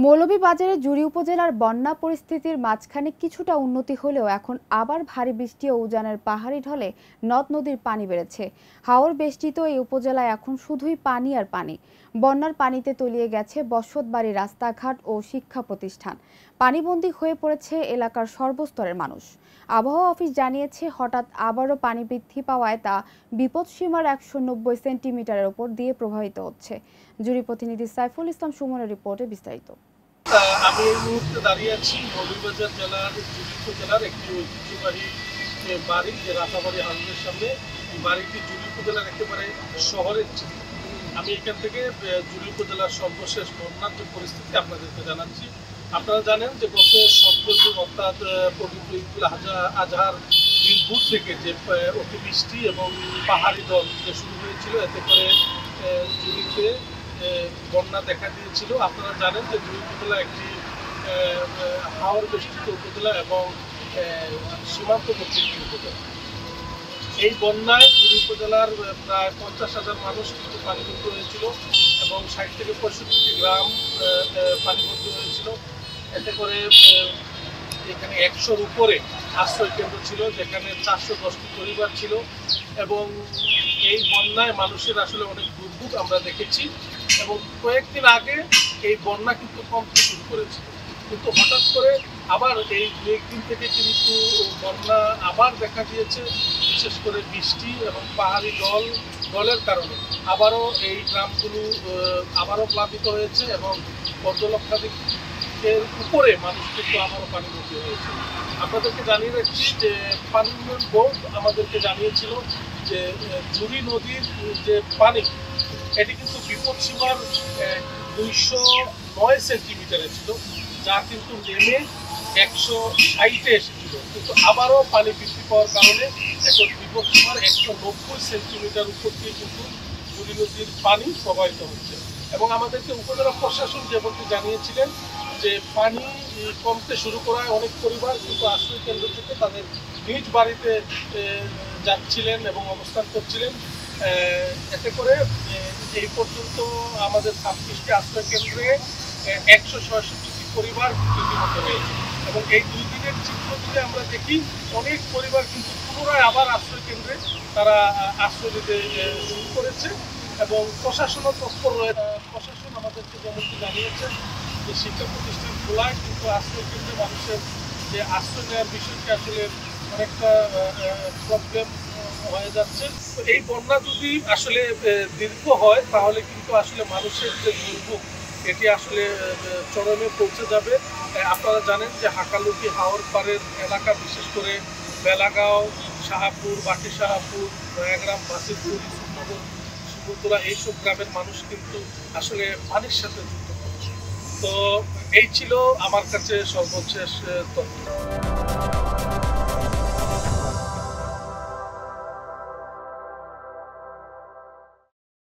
মৌলভীবাজারে জুড়ী উপজেলার বন্যা পরিস্থিতির মাঝখানে কিছুটা উন্নতি হলেও এখন আবার ভারী বৃষ্টি ও উজানের পাহাড়ি ঢলে নদ নদীর পানি বেড়েছে। হাওর বেষ্টিত এই উপজেলায় এখন শুধুই পানি আর পানি। বন্যার পানিতে তলিয়ে গেছে বসতবাড়ি, রাস্তাঘাট ও শিক্ষা প্রতিষ্ঠান। পানিবন্দী হয়ে পড়েছে এলাকার সর্বস্তরের মানুষ। আবহাওয়া অফিস জানিয়েছে, হঠাৎ আবারও পানি বৃদ্ধি পাওয়ায় তা বিপদসীমার 190 সেন্টিমিটারের উপর দিয়ে প্রবাহিত হচ্ছে। জুড়ি প্রতিনিধি সাইফুল ইসলাম সুমনের রিপোর্টে বিস্তারিত। আমি এই মুহূর্তে দাঁড়িয়ে আছি মৌলভীবাজার জেলার জুড়ী উপজেলার একটি ঐতিহ্যবাহী বাড়ি, যে রাতাবাড়ি হাউসের সামনে। এই বাড়িটি জুড়ী উপজেলার একেবারে শহরের চিত্র। আমি এখান থেকে জুড়ী উপজেলার সর্বশেষ বন্যার যে পরিস্থিতি আপনাদেরকে জানাচ্ছি। আপনারা জানেন যে গত 17 জুন অর্থাৎ পবিত্র ঈদুল আজহার দিন ভোর থেকে যে অতিবৃষ্টি এবং পাহাড়ি দল যে শুরু হয়েছিল, এতে করে জুড়ীতে বন্যা দেখা দিয়েছিল। আপনারা জানেন যে জুড়ী উপজেলা একটি হাওর বেষ্টিত উপজেলা এবং সীমান্তবর্তী উপজেলা। এই বন্যায় জুড়ী উপজেলার প্রায় 50,000 মানুষ কিন্তু পানিবদ্ধ হয়েছিল এবং 60 থেকে 65টি গ্রাম পানিবদ্ধ হয়েছিল। এতে করে এখানে 100-র উপরে আশ্রয় কেন্দ্র ছিল, যেখানে 410টি পরিবার ছিল। এবং এই বন্যায় মানুষের আসলে অনেক দুর্ভোগ আমরা দেখেছি। এবং কয়েকদিন আগে এই বন্যা কিন্তু কমতে শুরু করেছে, কিন্তু হঠাৎ করে আবার এই কয়েকদিন থেকে কিন্তু বন্যা আবার দেখা দিয়েছে। বিশেষ করে বৃষ্টি এবং পাহাড়ি দলের কারণে আবারও এই গ্রামগুলো আবারও প্লাবিত হয়েছে এবং 15 লক্ষাধিকের উপরে মানুষ কিন্তু আবারও পানিবন্দী হয়েছে। আপনাদেরকে জানিয়ে রাখছি যে পানি উন্নয়ন বোর্ড আমাদেরকে জানিয়েছিল যে জুড়ী নদীর যে পানি, এটি কিন্তু বিপদসীমার 209 সেন্টিমিটারে ছিল, যা কিন্তু নেমে 160-এ এসেছিল। কিন্তু আবারও পানি বৃদ্ধি পাওয়ার কারণে এখন বিপদসীমার 190 সেন্টিমিটার উপর দিয়ে কিন্তু জুড়ী নদীর পানি প্রবাহিত হচ্ছে। এবং আমাদেরকে উপজেলা প্রশাসন যেমনটি জানিয়েছিলেন যে পানি কমতে শুরু করায় অনেক পরিবার কিন্তু আশ্রয় কেন্দ্র থেকে তাদের নিজ বাড়িতে যাচ্ছিলেন এবং অবস্থান করছিলেন। এতে করে এই পর্যন্ত আমাদের 26টি আশ্রয় কেন্দ্রে 166টি পরিবার বিভক্ত হয়েছে। এবং এই 2 দিনের চিত্র যদি আমরা দেখি, অনেক পরিবার কিন্তু পুনরায় আবার আশ্রয় কেন্দ্রে তারা আশ্রয় নিতে শুরু করেছে এবং প্রশাসনও তৎপর রয়েছে। প্রশাসন আমাদেরকে যেমনটি জানিয়েছেন যে শিক্ষা প্রতিষ্ঠান খোলায় কিন্তু আশ্রয় কেন্দ্রে মানুষের যে আশ্রয় নেওয়ার বিষয়টি আসলে অনেকটা প্রবলেম হয়ে যাচ্ছে। তো এই বন্যা যদি আসলে দীর্ঘ হয়, তাহলে কিন্তু আসলে মানুষের যে দুর্ভোগ, এটি আসলে চরমে পৌঁছে যাবে। আপনারা জানেন যে হাকালুকি হাওর পাড়ের এলাকা, বিশেষ করে বেলাগাঁও, শাহাপুর, বাটি শাহাপুর, নয়াগ্রাম, বাসিপুর, ইসুফনগর, সুবুতরা, এইসব গ্রামের মানুষ কিন্তু আসলে পানির সাথে যুক্ত করছে। তো এই ছিল আমার কাছে সর্বশেষ তথ্য।